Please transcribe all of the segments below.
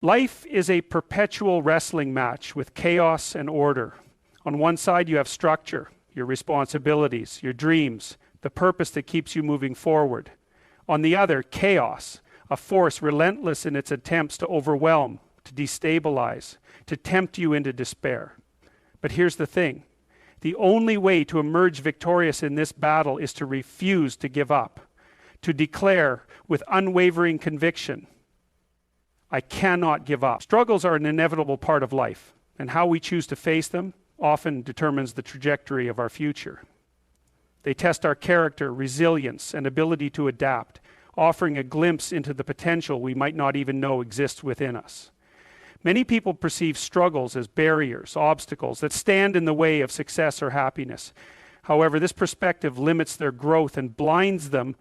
Life is a perpetual wrestling match with chaos and order. On one side, you have structure, your responsibilities, your dreams, the purpose that keeps you moving forward. On the other, chaos, a force relentless in its attempts to overwhelm, to destabilize, to tempt you into despair. But here's the thing. The only way to emerge victorious in this battle is to refuse to give up, to declare with unwavering conviction, I cannot give up. Struggles are an inevitable part of life, and how we choose to face them often determines the trajectory of our future. They test our character, resilience, and ability to adapt, offering a glimpse into the potential we might not even know exists within us. Many people perceive struggles as barriers, obstacles that stand in the way of success or happiness. However, this perspective limits their growth and blinds them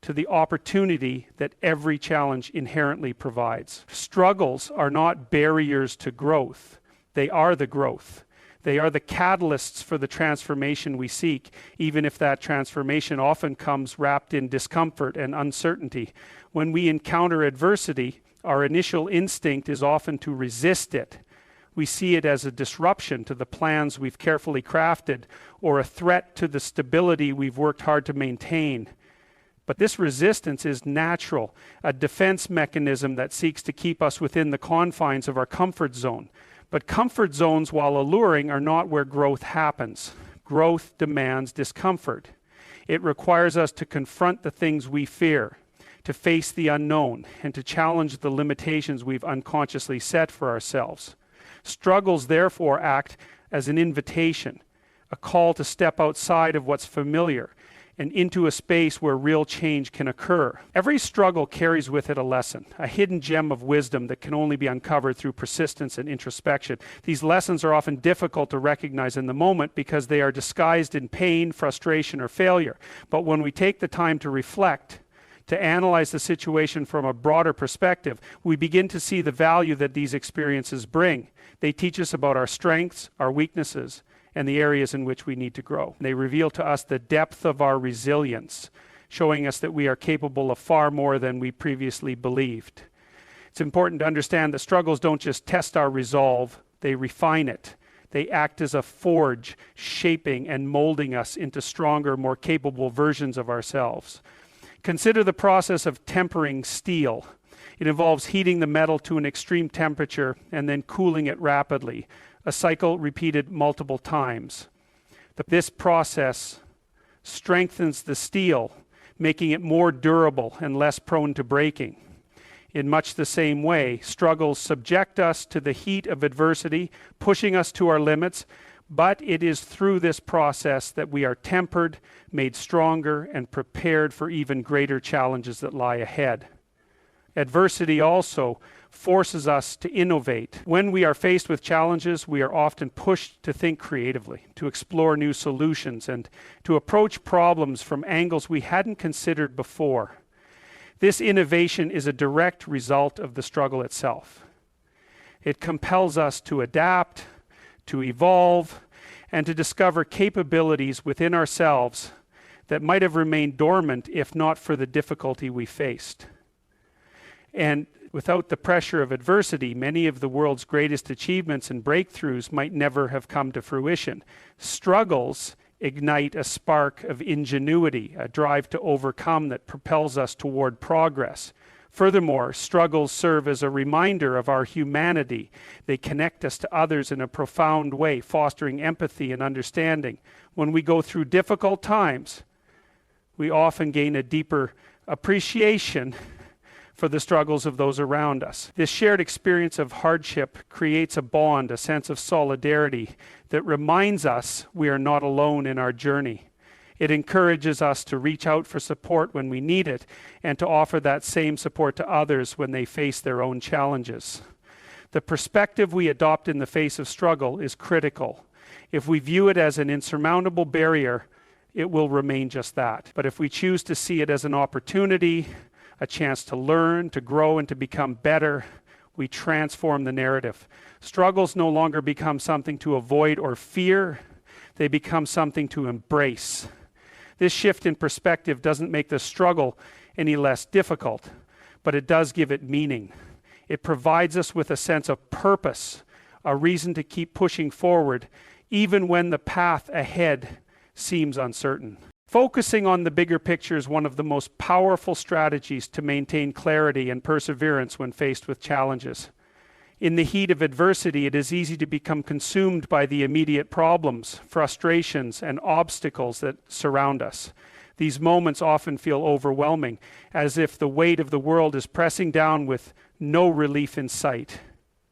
to the opportunity that every challenge inherently provides. Struggles are not barriers to growth. They are the growth. They are the catalysts for the transformation we seek, even if that transformation often comes wrapped in discomfort and uncertainty. When we encounter adversity, our initial instinct is often to resist it. We see it as a disruption to the plans we've carefully crafted or a threat to the stability we've worked hard to maintain. But this resistance is natural, a defense mechanism that seeks to keep us within the confines of our comfort zone. But comfort zones, while alluring, are not where growth happens. Growth demands discomfort. It requires us to confront the things we fear, to face the unknown, and to challenge the limitations we've unconsciously set for ourselves. Struggles, therefore, act as an invitation, a call to step outside of what's familiar and into a space where real change can occur. Every struggle carries with it a lesson, a hidden gem of wisdom that can only be uncovered through persistence and introspection. These lessons are often difficult to recognize in the moment because they are disguised in pain, frustration, or failure. But when we take the time to reflect, to analyze the situation from a broader perspective, we begin to see the value that these experiences bring. They teach us about our strengths, our weaknesses, and the areas in which we need to grow. They reveal to us the depth of our resilience, showing us that we are capable of far more than we previously believed. It's important to understand that struggles don't just test our resolve, they refine it. They act as a forge, shaping and molding us into stronger, more capable versions of ourselves. Consider the process of tempering steel. It involves heating the metal to an extreme temperature and then cooling it rapidly, a cycle repeated multiple times. This process strengthens the steel, making it more durable and less prone to breaking. In much the same way, struggles subject us to the heat of adversity, pushing us to our limits, but it is through this process that we are tempered, made stronger, and prepared for even greater challenges that lie ahead. Adversity also forces us to innovate. When we are faced with challenges, we are often pushed to think creatively, to explore new solutions, and to approach problems from angles we hadn't considered before. This innovation is a direct result of the struggle itself. It compels us to adapt, to evolve, and to discover capabilities within ourselves that might have remained dormant if not for the difficulty we faced. And without the pressure of adversity, many of the world's greatest achievements and breakthroughs might never have come to fruition. Struggles ignite a spark of ingenuity, a drive to overcome that propels us toward progress. Furthermore, struggles serve as a reminder of our humanity. They connect us to others in a profound way, fostering empathy and understanding. When we go through difficult times, we often gain a deeper appreciation for the struggles of those around us. This shared experience of hardship creates a bond, a sense of solidarity that reminds us we are not alone in our journey. It encourages us to reach out for support when we need it and to offer that same support to others when they face their own challenges. The perspective we adopt in the face of struggle is critical. If we view it as an insurmountable barrier, it will remain just that. But if we choose to see it as an opportunity, a chance to learn, to grow, and to become better, we transform the narrative. Struggles no longer become something to avoid or fear. They become something to embrace. This shift in perspective doesn't make the struggle any less difficult, but it does give it meaning. It provides us with a sense of purpose, a reason to keep pushing forward, even when the path ahead seems uncertain. Focusing on the bigger picture is one of the most powerful strategies to maintain clarity and perseverance when faced with challenges. In the heat of adversity, it is easy to become consumed by the immediate problems, frustrations, and obstacles that surround us. These moments often feel overwhelming, as if the weight of the world is pressing down with no relief in sight.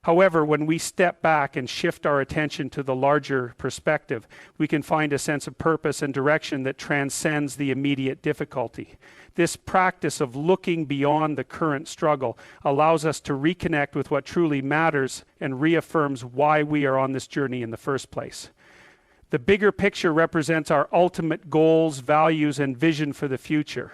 However, when we step back and shift our attention to the larger perspective, we can find a sense of purpose and direction that transcends the immediate difficulty. This practice of looking beyond the current struggle allows us to reconnect with what truly matters and reaffirms why we are on this journey in the first place. The bigger picture represents our ultimate goals, values, and vision for the future.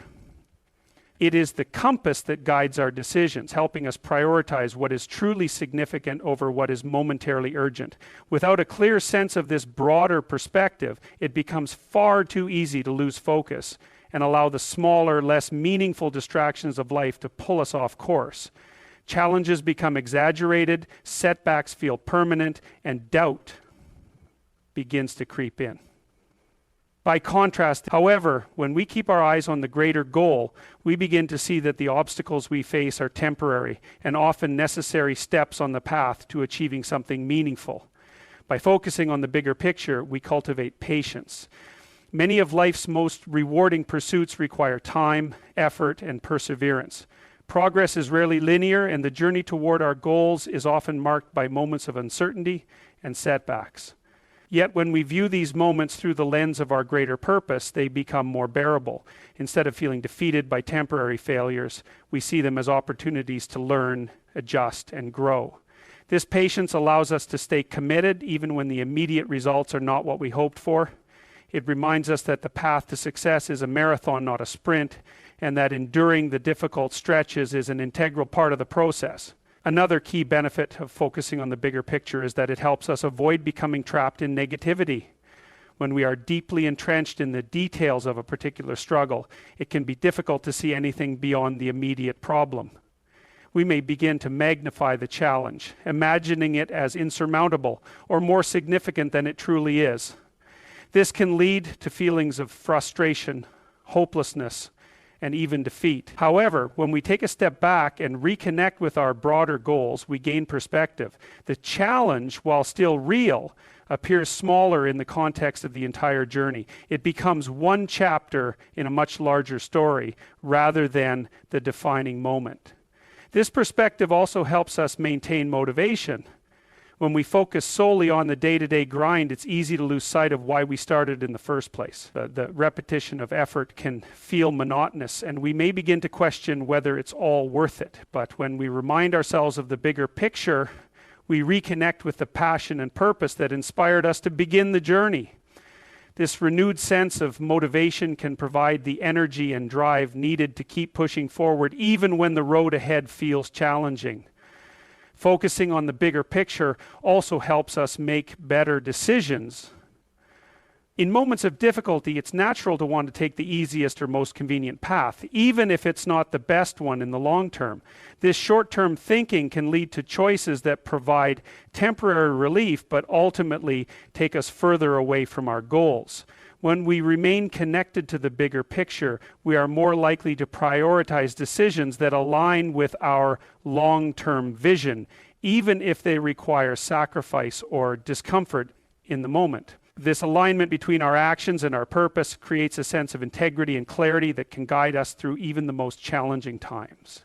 It is the compass that guides our decisions, helping us prioritize what is truly significant over what is momentarily urgent. Without a clear sense of this broader perspective, it becomes far too easy to lose focus and allow the smaller, less meaningful distractions of life to pull us off course. Challenges become exaggerated, setbacks feel permanent, and doubt begins to creep in. By contrast, however, when we keep our eyes on the greater goal, we begin to see that the obstacles we face are temporary and often necessary steps on the path to achieving something meaningful. By focusing on the bigger picture, we cultivate patience. Many of life's most rewarding pursuits require time, effort, and perseverance. Progress is rarely linear, and the journey toward our goals is often marked by moments of uncertainty and setbacks. Yet when we view these moments through the lens of our greater purpose, they become more bearable. Instead of feeling defeated by temporary failures, we see them as opportunities to learn, adjust, and grow. This patience allows us to stay committed even when the immediate results are not what we hoped for. It reminds us that the path to success is a marathon, not a sprint, and that enduring the difficult stretches is an integral part of the process. Another key benefit of focusing on the bigger picture is that it helps us avoid becoming trapped in negativity. When we are deeply entrenched in the details of a particular struggle, it can be difficult to see anything beyond the immediate problem. We may begin to magnify the challenge, imagining it as insurmountable or more significant than it truly is. This can lead to feelings of frustration, hopelessness, and even defeat. However, when we take a step back and reconnect with our broader goals, we gain perspective. The challenge, while still real, appears smaller in the context of the entire journey. It becomes one chapter in a much larger story rather than the defining moment. This perspective also helps us maintain motivation. When we focus solely on the day-to-day grind, it's easy to lose sight of why we started in the first place. The repetition of effort can feel monotonous, and we may begin to question whether it's all worth it. But when we remind ourselves of the bigger picture, we reconnect with the passion and purpose that inspired us to begin the journey. This renewed sense of motivation can provide the energy and drive needed to keep pushing forward, even when the road ahead feels challenging. Focusing on the bigger picture also helps us make better decisions. In moments of difficulty, it's natural to want to take the easiest or most convenient path, even if it's not the best one in the long term. This short-term thinking can lead to choices that provide temporary relief, but ultimately take us further away from our goals. When we remain connected to the bigger picture, we are more likely to prioritize decisions that align with our long-term vision, even if they require sacrifice or discomfort in the moment. This alignment between our actions and our purpose creates a sense of integrity and clarity that can guide us through even the most challenging times.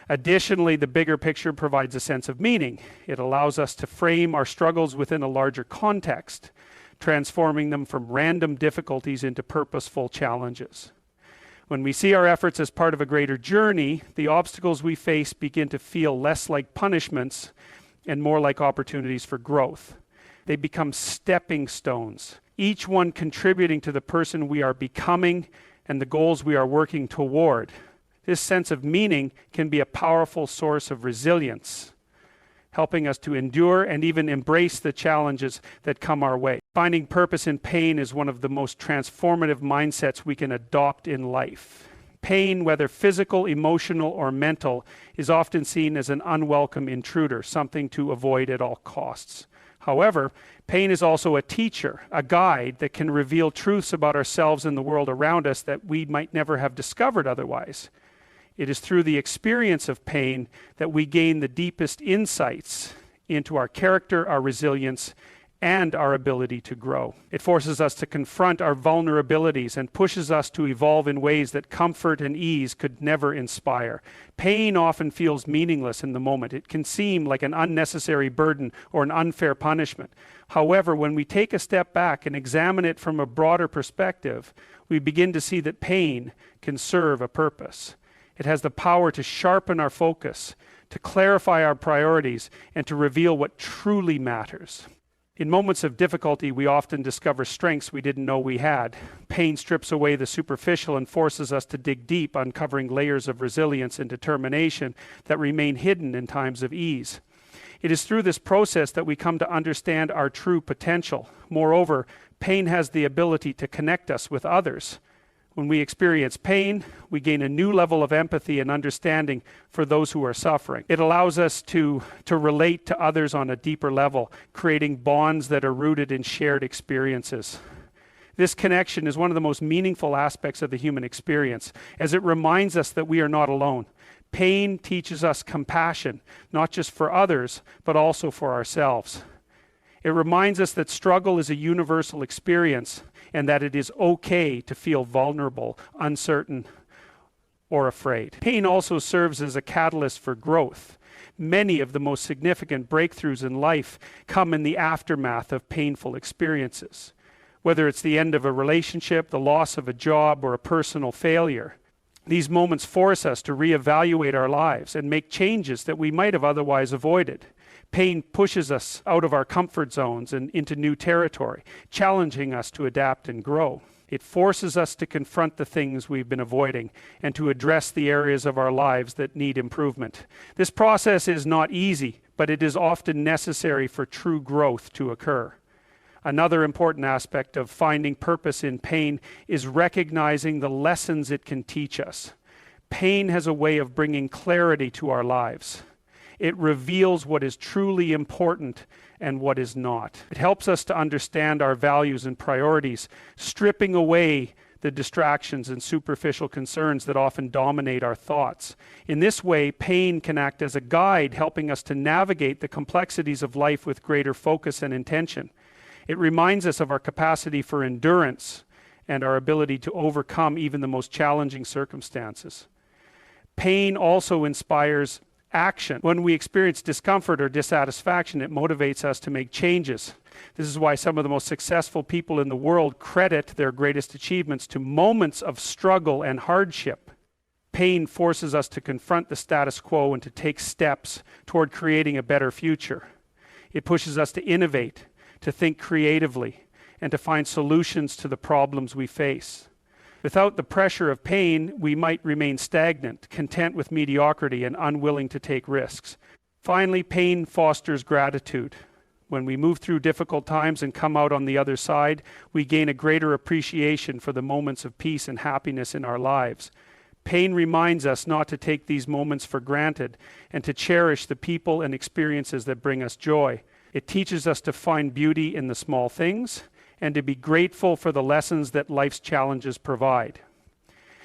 Additionally, the bigger picture provides a sense of meaning. It allows us to frame our struggles within a larger context, transforming them from random difficulties into purposeful challenges. When we see our efforts as part of a greater journey, the obstacles we face begin to feel less like punishments and more like opportunities for growth. They become stepping stones, each one contributing to the person we are becoming and the goals we are working toward. This sense of meaning can be a powerful source of resilience, helping us to endure and even embrace the challenges that come our way. Finding purpose in pain is one of the most transformative mindsets we can adopt in life. Pain, whether physical, emotional, or mental, is often seen as an unwelcome intruder, something to avoid at all costs. However, pain is also a teacher, a guide that can reveal truths about ourselves and the world around us that we might never have discovered otherwise. It is through the experience of pain that we gain the deepest insights into our character, our resilience, and our ability to grow. It forces us to confront our vulnerabilities and pushes us to evolve in ways that comfort and ease could never inspire. Pain often feels meaningless in the moment. It can seem like an unnecessary burden or an unfair punishment. However, when we take a step back and examine it from a broader perspective, we begin to see that pain can serve a purpose. It has the power to sharpen our focus, to clarify our priorities, and to reveal what truly matters. In moments of difficulty, we often discover strengths we didn't know we had. Pain strips away the superficial and forces us to dig deep, uncovering layers of resilience and determination that remain hidden in times of ease. It is through this process that we come to understand our true potential. Moreover, pain has the ability to connect us with others. When we experience pain, we gain a new level of empathy and understanding for those who are suffering. It allows us to relate to others on a deeper level, creating bonds that are rooted in shared experiences. This connection is one of the most meaningful aspects of the human experience, as it reminds us that we are not alone. Pain teaches us compassion, not just for others, but also for ourselves. It reminds us that struggle is a universal experience and that it is okay to feel vulnerable, uncertain, or afraid. Pain also serves as a catalyst for growth. Many of the most significant breakthroughs in life come in the aftermath of painful experiences. Whether it's the end of a relationship, the loss of a job, or a personal failure, these moments force us to reevaluate our lives and make changes that we might have otherwise avoided. Pain pushes us out of our comfort zones and into new territory, challenging us to adapt and grow. It forces us to confront the things we've been avoiding and to address the areas of our lives that need improvement. This process is not easy, but it is often necessary for true growth to occur. Another important aspect of finding purpose in pain is recognizing the lessons it can teach us. Pain has a way of bringing clarity to our lives. It reveals what is truly important and what is not. It helps us to understand our values and priorities, stripping away the distractions and superficial concerns that often dominate our thoughts. In this way, pain can act as a guide, helping us to navigate the complexities of life with greater focus and intention. It reminds us of our capacity for endurance and our ability to overcome even the most challenging circumstances. Pain also inspires action. When we experience discomfort or dissatisfaction, it motivates us to make changes. This is why some of the most successful people in the world credit their greatest achievements to moments of struggle and hardship. Pain forces us to confront the status quo and to take steps toward creating a better future. It pushes us to innovate, to think creatively, and to find solutions to the problems we face. Without the pressure of pain, we might remain stagnant, content with mediocrity, and unwilling to take risks. Finally, pain fosters gratitude. When we move through difficult times and come out on the other side, we gain a greater appreciation for the moments of peace and happiness in our lives. Pain reminds us not to take these moments for granted and to cherish the people and experiences that bring us joy. It teaches us to find beauty in the small things and to be grateful for the lessons that life's challenges provide.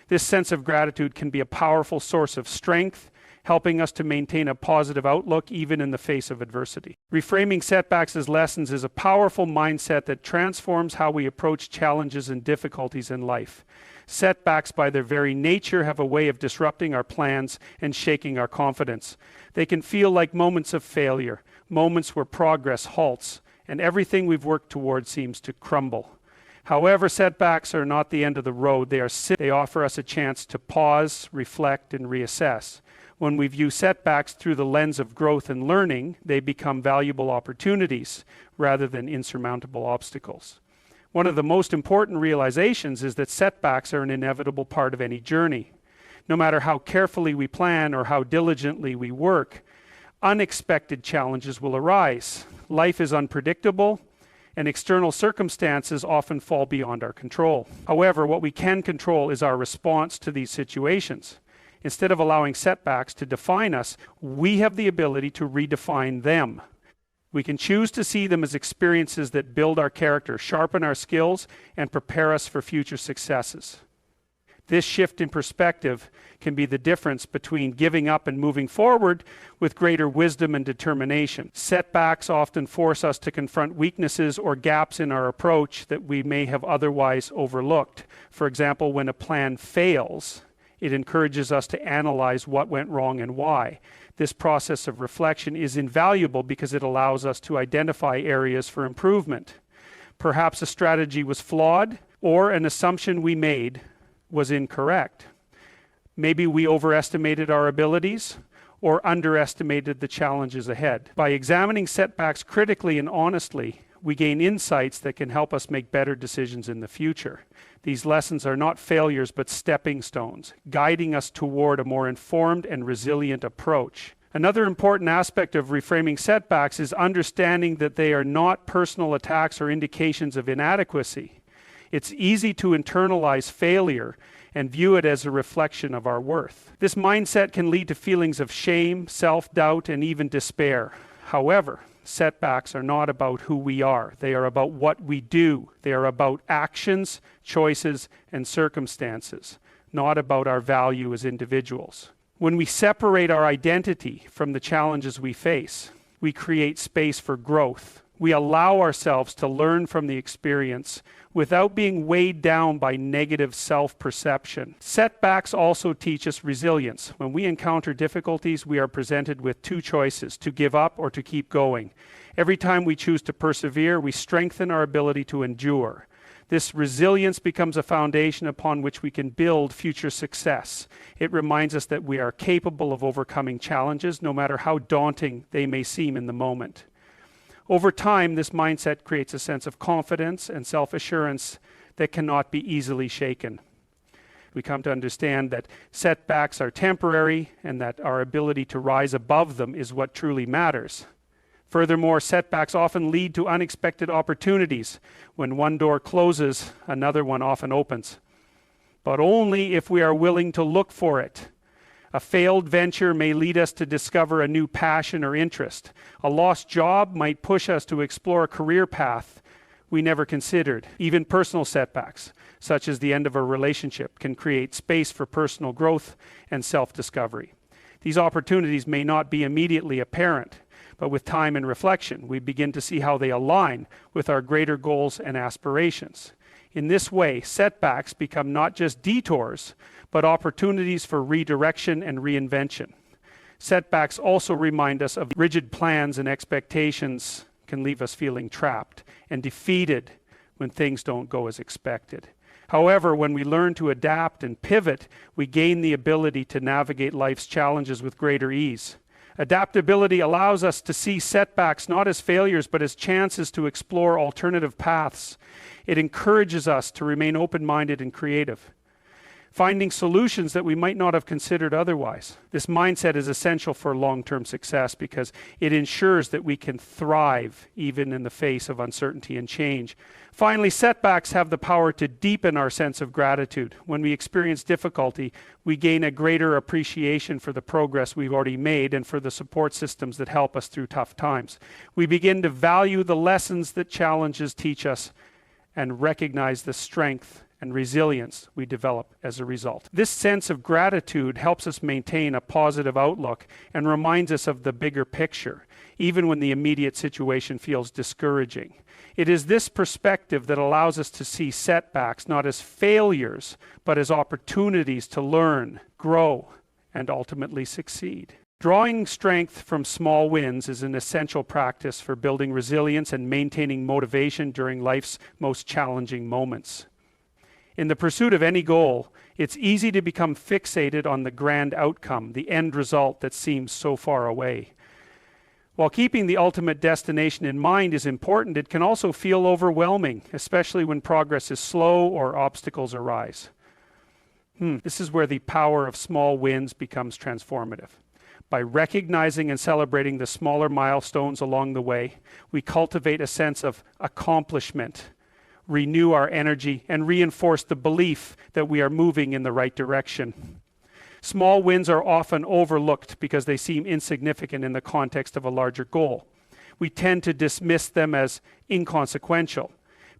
This sense of gratitude can be a powerful source of strength, helping us to maintain a positive outlook even in the face of adversity. Reframing setbacks as lessons is a powerful mindset that transforms how we approach challenges and difficulties in life. Setbacks, by their very nature, have a way of disrupting our plans and shaking our confidence. They can feel like moments of failure, moments where progress halts, and everything we've worked towards seems to crumble. However, setbacks are not the end of the road. They offer us a chance to pause, reflect, and reassess. When we view setbacks through the lens of growth and learning, they become valuable opportunities rather than insurmountable obstacles. One of the most important realizations is that setbacks are an inevitable part of any journey. No matter how carefully we plan or how diligently we work, unexpected challenges will arise. Life is unpredictable, and external circumstances often fall beyond our control. However, what we can control is our response to these situations. Instead of allowing setbacks to define us, we have the ability to redefine them. We can choose to see them as experiences that build our character, sharpen our skills, and prepare us for future successes. This shift in perspective can be the difference between giving up and moving forward with greater wisdom and determination. Setbacks often force us to confront weaknesses or gaps in our approach that we may have otherwise overlooked. For example, when a plan fails, it encourages us to analyze what went wrong and why. This process of reflection is invaluable because it allows us to identify areas for improvement. Perhaps a strategy was flawed, or an assumption we made was incorrect. Maybe we overestimated our abilities or underestimated the challenges ahead. By examining setbacks critically and honestly, we gain insights that can help us make better decisions in the future. These lessons are not failures but stepping stones, guiding us toward a more informed and resilient approach. Another important aspect of reframing setbacks is understanding that they are not personal attacks or indications of inadequacy. It's easy to internalize failure and view it as a reflection of our worth. This mindset can lead to feelings of shame, self-doubt, and even despair. However, setbacks are not about who we are. They are about what we do. They are about actions, choices, and circumstances, not about our value as individuals. When we separate our identity from the challenges we face, we create space for growth. We allow ourselves to learn from the experience without being weighed down by negative self-perception. Setbacks also teach us resilience. When we encounter difficulties, we are presented with two choices: to give up or to keep going. Every time we choose to persevere, we strengthen our ability to endure. This resilience becomes a foundation upon which we can build future success. It reminds us that we are capable of overcoming challenges, no matter how daunting they may seem in the moment. Over time, this mindset creates a sense of confidence and self-assurance that cannot be easily shaken. We come to understand that setbacks are temporary and that our ability to rise above them is what truly matters. Furthermore, setbacks often lead to unexpected opportunities. When one door closes, another one often opens, but only if we are willing to look for it. A failed venture may lead us to discover a new passion or interest. A lost job might push us to explore a career path we never considered. Even personal setbacks, such as the end of a relationship, can create space for personal growth and self-discovery. These opportunities may not be immediately apparent, but with time and reflection, we begin to see how they align with our greater goals and aspirations. In this way, setbacks become not just detours, but opportunities for redirection and reinvention. Setbacks also remind us of rigid plans, and expectations can leave us feeling trapped and defeated when things don't go as expected. However, when we learn to adapt and pivot, we gain the ability to navigate life's challenges with greater ease. Adaptability allows us to see setbacks not as failures, but as chances to explore alternative paths. It encourages us to remain open-minded and creative, finding solutions that we might not have considered otherwise. This mindset is essential for long-term success because it ensures that we can thrive even in the face of uncertainty and change. Finally, setbacks have the power to deepen our sense of gratitude. When we experience difficulty, we gain a greater appreciation for the progress we've already made and for the support systems that help us through tough times. We begin to value the lessons that challenges teach us and recognize the strength and resilience we develop as a result. This sense of gratitude helps us maintain a positive outlook and reminds us of the bigger picture, even when the immediate situation feels discouraging. It is this perspective that allows us to see setbacks not as failures, but as opportunities to learn, grow, and ultimately succeed. Drawing strength from small wins is an essential practice for building resilience and maintaining motivation during life's most challenging moments. In the pursuit of any goal, it's easy to become fixated on the grand outcome, the end result that seems so far away. While keeping the ultimate destination in mind is important, it can also feel overwhelming, especially when progress is slow or obstacles arise. This is where the power of small wins becomes transformative. By recognizing and celebrating the smaller milestones along the way, we cultivate a sense of accomplishment, renew our energy, and reinforce the belief that we are moving in the right direction. Small wins are often overlooked because they seem insignificant in the context of a larger goal. We tend to dismiss them as inconsequential,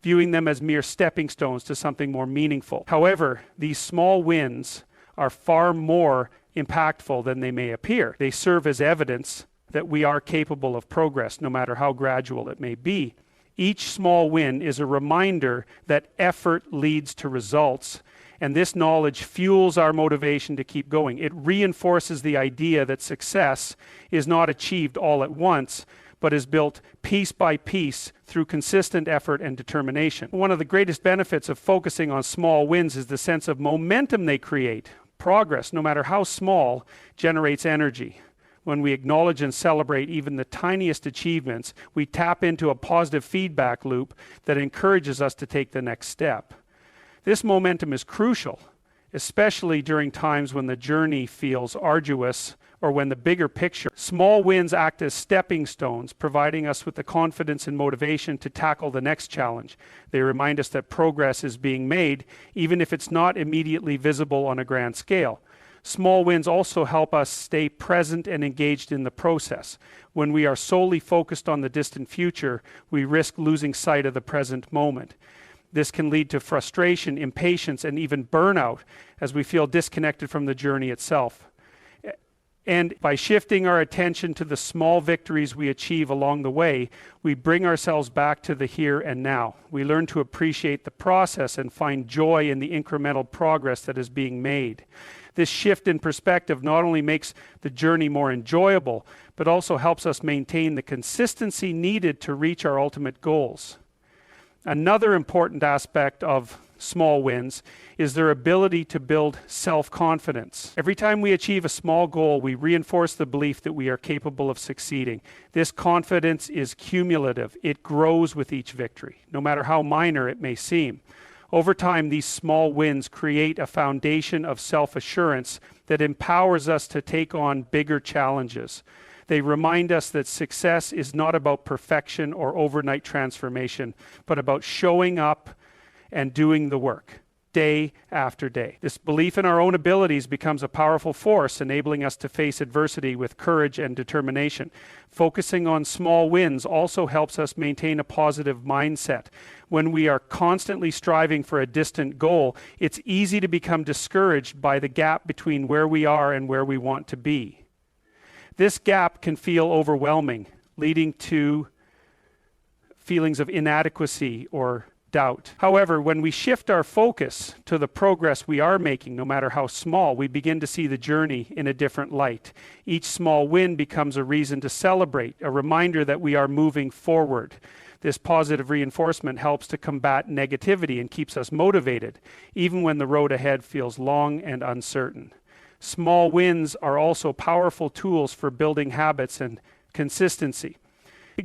viewing them as mere stepping stones to something more meaningful. However, these small wins are far more impactful than they may appear. They serve as evidence that we are capable of progress, no matter how gradual it may be. Each small win is a reminder that effort leads to results, and this knowledge fuels our motivation to keep going. It reinforces the idea that success is not achieved all at once, but is built piece by piece through consistent effort and determination. One of the greatest benefits of focusing on small wins is the sense of momentum they create. Progress, no matter how small, generates energy. When we acknowledge and celebrate even the tiniest achievements, we tap into a positive feedback loop that encourages us to take the next step. This momentum is crucial, especially during times when the journey feels arduous or when the bigger picture. Small wins act as stepping stones, providing us with the confidence and motivation to tackle the next challenge. They remind us that progress is being made, even if it's not immediately visible on a grand scale. Small wins also help us stay present and engaged in the process. When we are solely focused on the distant future, we risk losing sight of the present moment. This can lead to frustration, impatience, and even burnout as we feel disconnected from the journey itself. And by shifting our attention to the small victories we achieve along the way, we bring ourselves back to the here and now. We learn to appreciate the process and find joy in the incremental progress that is being made. This shift in perspective not only makes the journey more enjoyable, but also helps us maintain the consistency needed to reach our ultimate goals. Another important aspect of small wins is their ability to build self-confidence. Every time we achieve a small goal, we reinforce the belief that we are capable of succeeding. This confidence is cumulative. It grows with each victory, no matter how minor it may seem. Over time, these small wins create a foundation of self-assurance that empowers us to take on bigger challenges. They remind us that success is not about perfection or overnight transformation, but about showing up and doing the work day after day. This belief in our own abilities becomes a powerful force, enabling us to face adversity with courage and determination. Focusing on small wins also helps us maintain a positive mindset. When we are constantly striving for a distant goal, it's easy to become discouraged by the gap between where we are and where we want to be. This gap can feel overwhelming, leading to feelings of inadequacy or doubt. However, when we shift our focus to the progress we are making, no matter how small, we begin to see the journey in a different light. Each small win becomes a reason to celebrate, a reminder that we are moving forward. This positive reinforcement helps to combat negativity and keeps us motivated, even when the road ahead feels long and uncertain. Small wins are also powerful tools for building habits and consistency.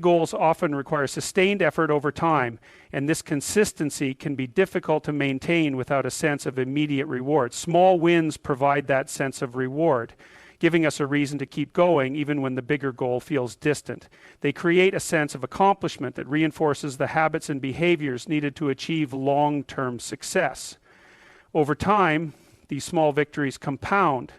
Goals often require sustained effort over time, and this consistency can be difficult to maintain without a sense of immediate reward. Small wins provide that sense of reward, giving us a reason to keep going even when the bigger goal feels distant. They create a sense of accomplishment that reinforces the habits and behaviors needed to achieve long-term success. Over time, these small victories compound,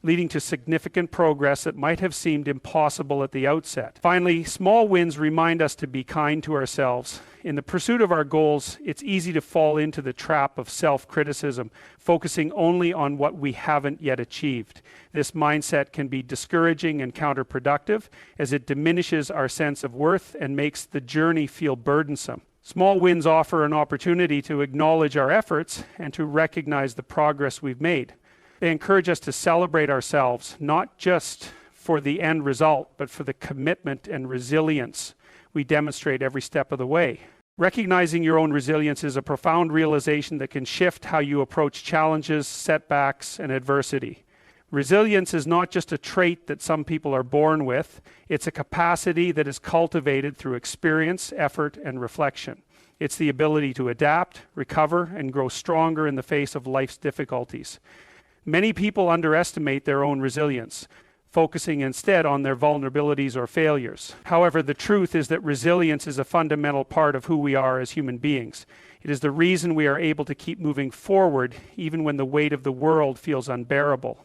leading to significant progress that might have seemed impossible at the outset. Finally, small wins remind us to be kind to ourselves. In the pursuit of our goals, it's easy to fall into the trap of self-criticism, focusing only on what we haven't yet achieved. This mindset can be discouraging and counterproductive, as it diminishes our sense of worth and makes the journey feel burdensome. Small wins offer an opportunity to acknowledge our efforts and to recognize the progress we've made. They encourage us to celebrate ourselves, not just for the end result, but for the commitment and resilience we demonstrate every step of the way. Recognizing your own resilience is a profound realization that can shift how you approach challenges, setbacks, and adversity. Resilience is not just a trait that some people are born with. It's a capacity that is cultivated through experience, effort, and reflection. It's the ability to adapt, recover, and grow stronger in the face of life's difficulties. Many people underestimate their own resilience. focusing instead on their vulnerabilities or failures. However, the truth is that resilience is a fundamental part of who we are as human beings. It is the reason we are able to keep moving forward even when the weight of the world feels unbearable.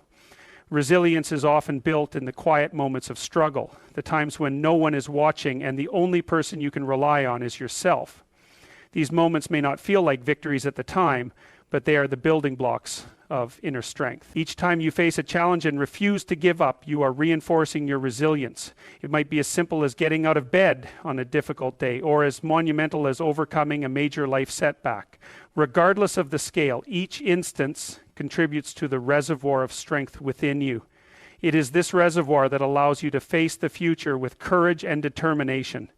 Resilience is often built in the quiet moments of struggle, the times when no one is watching and the only person you can rely on is yourself. These moments may not feel like victories at the time, but they are the building blocks of inner strength. Each time you face a challenge and refuse to give up, you are reinforcing your resilience. It might be as simple as getting out of bed on a difficult day, or as monumental as overcoming a major life setback. Regardless of the scale, each instance contributes to the reservoir of strength within you. It is this reservoir that allows you to face the future with courage and determination.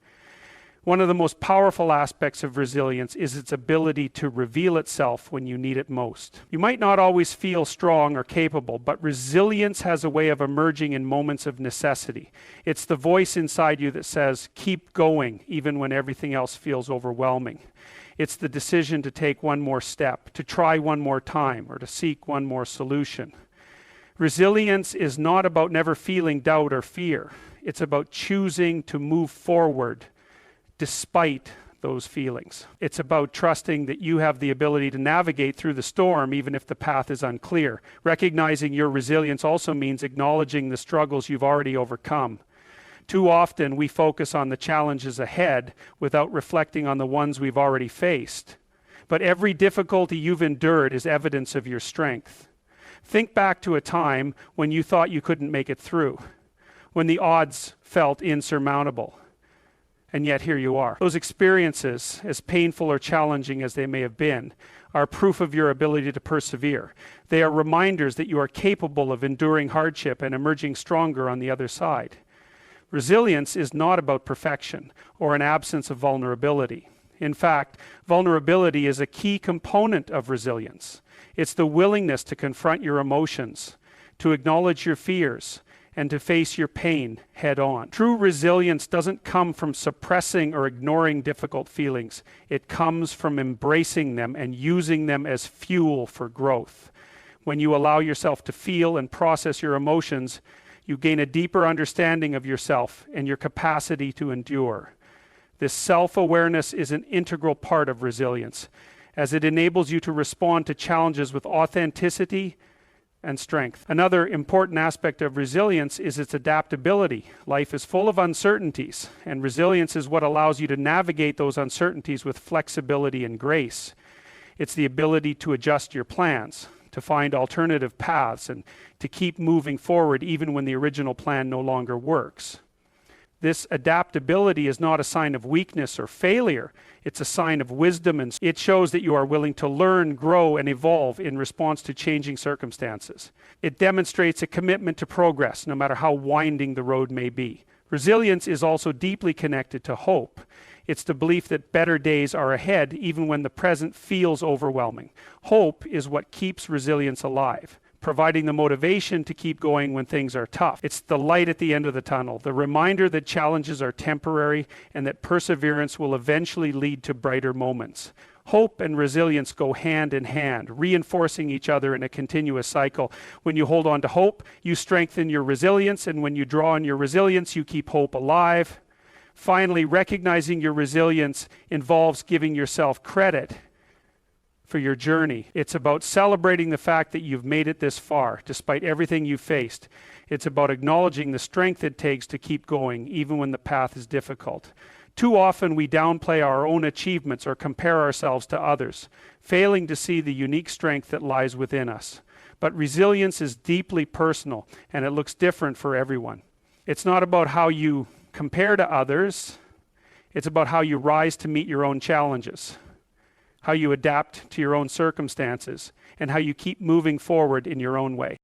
One of the most powerful aspects of resilience is its ability to reveal itself when you need it most. You might not always feel strong or capable, but resilience has a way of emerging in moments of necessity. It's the voice inside you that says, keep going, even when everything else feels overwhelming. It's the decision to take one more step, to try one more time, or to seek one more solution. Resilience is not about never feeling doubt or fear. It's about choosing to move forward despite those feelings. It's about trusting that you have the ability to navigate through the storm even if the path is unclear. Recognizing your resilience also means acknowledging the struggles you've already overcome. Too often we focus on the challenges ahead without reflecting on the ones we've already faced. But every difficulty you've endured is evidence of your strength. Think back to a time when you thought you couldn't make it through, when the odds felt insurmountable. And yet here you are. Those experiences, as painful or challenging as they may have been, are proof of your ability to persevere. They are reminders that you are capable of enduring hardship and emerging stronger on the other side. Resilience is not about perfection or an absence of vulnerability. In fact, vulnerability is a key component of resilience. It's the willingness to confront your emotions, to acknowledge your fears, and to face your pain head on. True resilience doesn't come from suppressing or ignoring difficult feelings. It comes from embracing them and using them as fuel for growth. When you allow yourself to feel and process your emotions, you gain a deeper understanding of yourself and your capacity to endure. This self-awareness is an integral part of resilience, as it enables you to respond to challenges with authenticity and strength. Another important aspect of resilience is its adaptability. Life is full of uncertainties, and resilience is what allows you to navigate those uncertainties with flexibility and grace. It's the ability to adjust your plans, to find alternative paths, and to keep moving forward even when the original plan no longer works. This adaptability is not a sign of weakness or failure. It's a sign of wisdom, and it shows that you are willing to learn, grow, and evolve in response to changing circumstances. It demonstrates a commitment to progress, no matter how winding the road may be. Resilience is also deeply connected to hope. It's the belief that better days are ahead, even when the present feels overwhelming. Hope is what keeps resilience alive, providing the motivation to keep going when things are tough. It's the light at the end of the tunnel, the reminder that challenges are temporary and that perseverance will eventually lead to brighter moments. Hope and resilience go hand in hand, reinforcing each other in a continuous cycle. When you hold on to hope, you strengthen your resilience, and when you draw on your resilience, you keep hope alive. Finally, recognizing your resilience involves giving yourself credit for your journey. It's about celebrating the fact that you've made it this far, despite everything you've faced. It's about acknowledging the strength it takes to keep going, even when the path is difficult. Too often we downplay our own achievements or compare ourselves to others, failing to see the unique strength that lies within us. But resilience is deeply personal, and it looks different for everyone. It's not about how you compare to others. It's about how you rise to meet your own challenges, how you adapt to your own circumstances, and how you keep moving forward in your own way.